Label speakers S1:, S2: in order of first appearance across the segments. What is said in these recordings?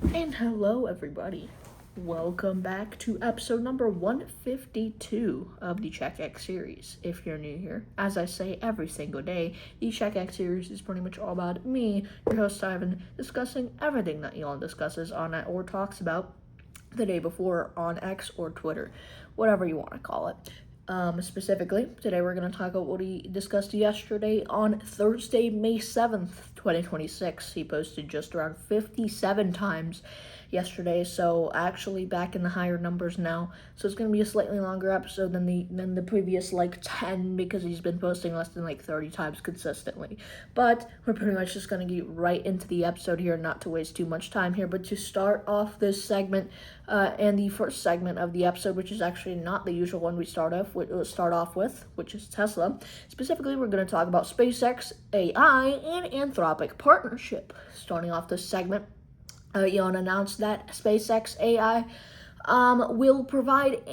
S1: And hello, everybody. Welcome back to episode number 152 of the CheckX series. If you're new here, as I say every single day, the CheckX series is pretty much all about me, your host Ivan, discussing everything that Elon discusses on it or talks about the day before on X or Twitter, whatever you want to call it. Specifically, today we're going to talk about what he discussed yesterday on Thursday, May 7th, 2026. He posted just around 57 times yesterday, so actually back in the higher numbers now. So it's going to be a slightly longer episode than the previous 10 because he's been posting less than 30 times consistently. But we're pretty much just going to get right into the episode here, not to waste too much time here, but to start off this segment and the first segment of the episode, which is actually not the usual one we start off with, which is Tesla. Specifically, we're going to talk about SpaceX, AI, and Anthropic partnership. Starting off this segment, Elon announced that SpaceX AI will provide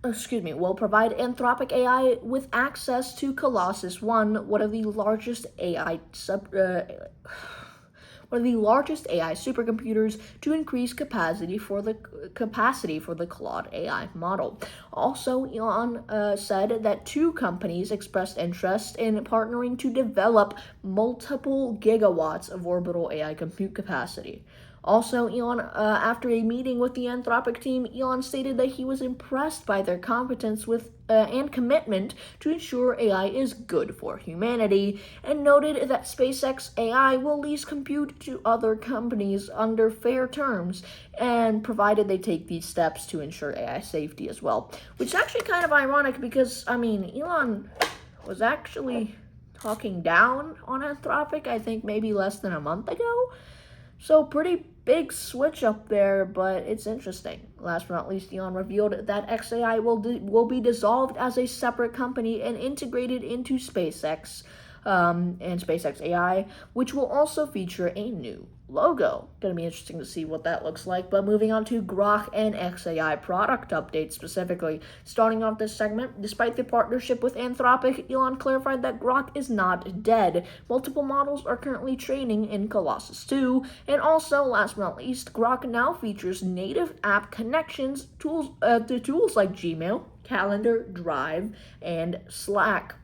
S1: Anthropic AI with access to Colossus One, one of the largest AI supercomputers to increase capacity for the Claude AI model. Also, Elon said that two companies expressed interest in partnering to develop multiple gigawatts of orbital AI compute capacity. Also, Elon, after a meeting with the Anthropic team, Elon stated that he was impressed by their competence and commitment to ensure AI is good for humanity, and noted that SpaceX AI will lease compute to other companies under fair terms, and provided they take these steps to ensure AI safety as well. Which is actually kind of ironic because, Elon was actually talking down on Anthropic, I think maybe less than a month ago. So pretty big switch up there, but it's interesting. Last but not least, Elon revealed that XAI will be dissolved as a separate company and integrated into SpaceX and SpaceX AI, which will also feature a new logo. Gonna be interesting to see what that looks like. But moving on to Grok and XAI product updates specifically. Starting off this segment, despite the partnership with Anthropic, Elon clarified that Grok is not dead. Multiple models are currently training in Colossus 2, and also, last but not least, Grok now features native app connections to tools like Gmail, Calendar, Drive, and Slack.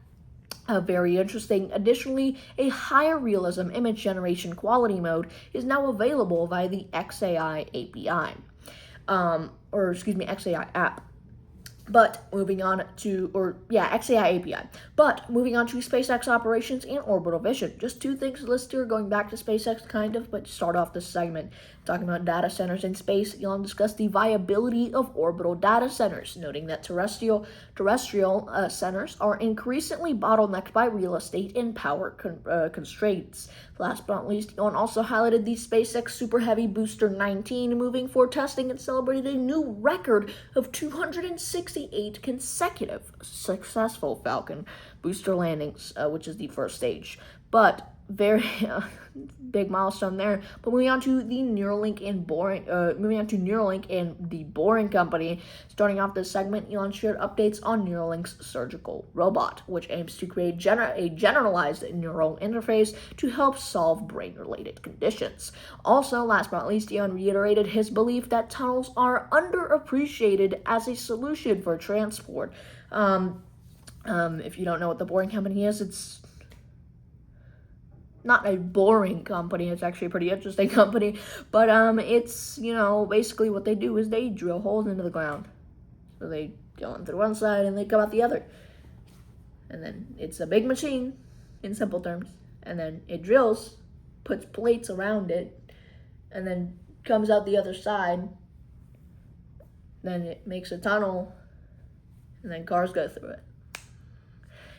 S1: Very interesting. Additionally, a higher realism image generation quality mode is now available via the XAI API, XAI app. But moving on to, XAI API. But moving on to SpaceX operations and orbital vision. Just two things listed here, going back to SpaceX kind of, but to start off this segment, talking about data centers in space, Elon discussed the viability of orbital data centers, noting that terrestrial centers are increasingly bottlenecked by real estate and power constraints. Last but not least, Elon also highlighted the SpaceX Super Heavy Booster 19 moving for testing and celebrated a new record of 268 consecutive successful Falcon booster landings, which is the first stage. But very big milestone there. But moving on to Neuralink and the Boring Company. Starting off this segment, Elon shared updates on Neuralink's surgical robot, which aims to create a generalized neural interface to help solve brain-related conditions. Also, last but not least, Elon reiterated his belief that tunnels are underappreciated as a solution for transport. If you don't know what the Boring Company is, it's not a boring company. It's actually a pretty interesting company. But it's, basically what they do is they drill holes into the ground. So they go in through one side and they come out the other. And then it's a big machine, in simple terms. And then it drills, puts plates around it, and then comes out the other side. Then it makes a tunnel, and then cars go through it.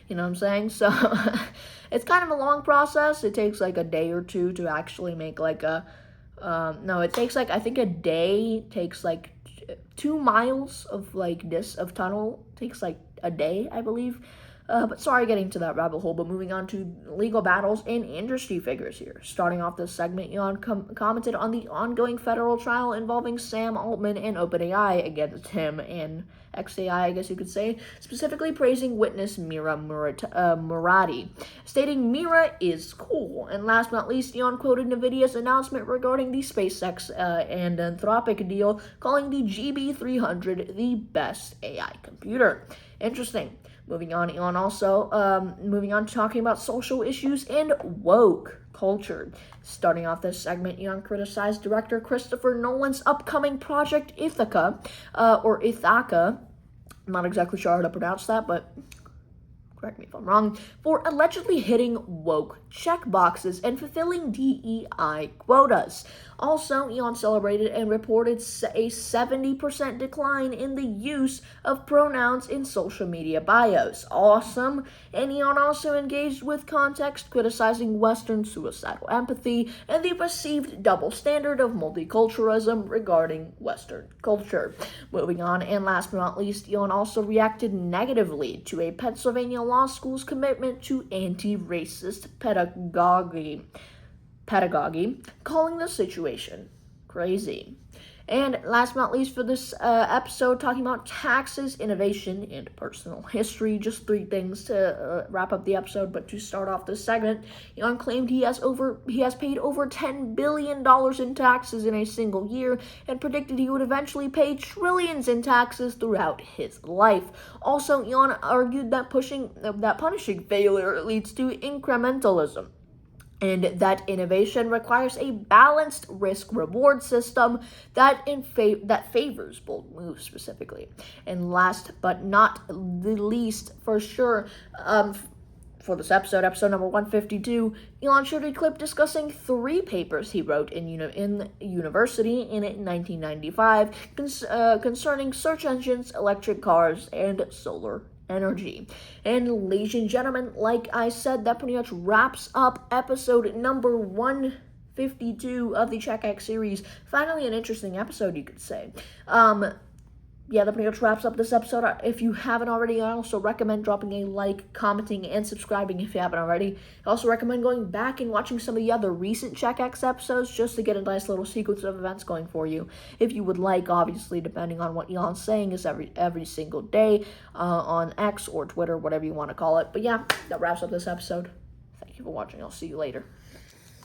S1: You know what I'm saying? So it's kind of a long process. It takes a day or two to actually make it takes I think a day takes 2 miles of of tunnel takes a day, I believe. But sorry getting to that rabbit hole, but moving on to legal battles and industry figures here. Starting off this segment, Elon commented on the ongoing federal trial involving Sam Altman and OpenAI against him and XAI, I guess you could say, specifically praising witness Mira Murati, stating Mira is cool. And last but not least, Elon quoted NVIDIA's announcement regarding the SpaceX and Anthropic deal, calling the GB300 the best AI computer. Interesting. Moving on, Elon also moving on to talking about social issues and woke culture. Starting off this segment, Elon criticized director Christopher Nolan's upcoming project Ithaca, or Ithaca. I'm not exactly sure how to pronounce that, but correct me if I'm wrong, for allegedly hitting woke checkboxes and fulfilling DEI quotas. Also, Elon celebrated and reported a 70% decline in the use of pronouns in social media bios. Awesome. And Elon also engaged with context, criticizing Western suicidal empathy and the perceived double standard of multiculturalism regarding Western culture. Moving on, and last but not least, Elon also reacted negatively to a Pennsylvania law school's commitment to anti-racist pedagogy, calling the situation crazy. And last but not least for this episode, talking about taxes, innovation, and personal history. Just 3 things to wrap up the episode. But to start off this segment, Elon claimed he has paid over $10 billion in taxes in a single year, and predicted he would eventually pay trillions in taxes throughout his life. Also, Elon argued that punishing failure leads to incrementalism, and that innovation requires a balanced risk-reward system that favors bold moves specifically. And last but not the least, for sure, for this episode number 152, Elon showed a clip discussing 3 papers he wrote in university in 1995 concerning search engines, electric cars, and solar energy. And ladies and gentlemen, like I said, that pretty much wraps up episode number 152 of the CheckX series. Finally, an interesting episode, you could say. Yeah, that pretty much wraps up this episode. If you haven't already, I also recommend dropping a like, commenting, and subscribing if you haven't already. I also recommend going back and watching some of the other recent CheckX episodes just to get a nice little sequence of events going for you. If you would like, obviously, depending on what Elon's saying, is every single day on X or Twitter, whatever you want to call it. But yeah, that wraps up this episode. Thank you for watching. I'll see you later.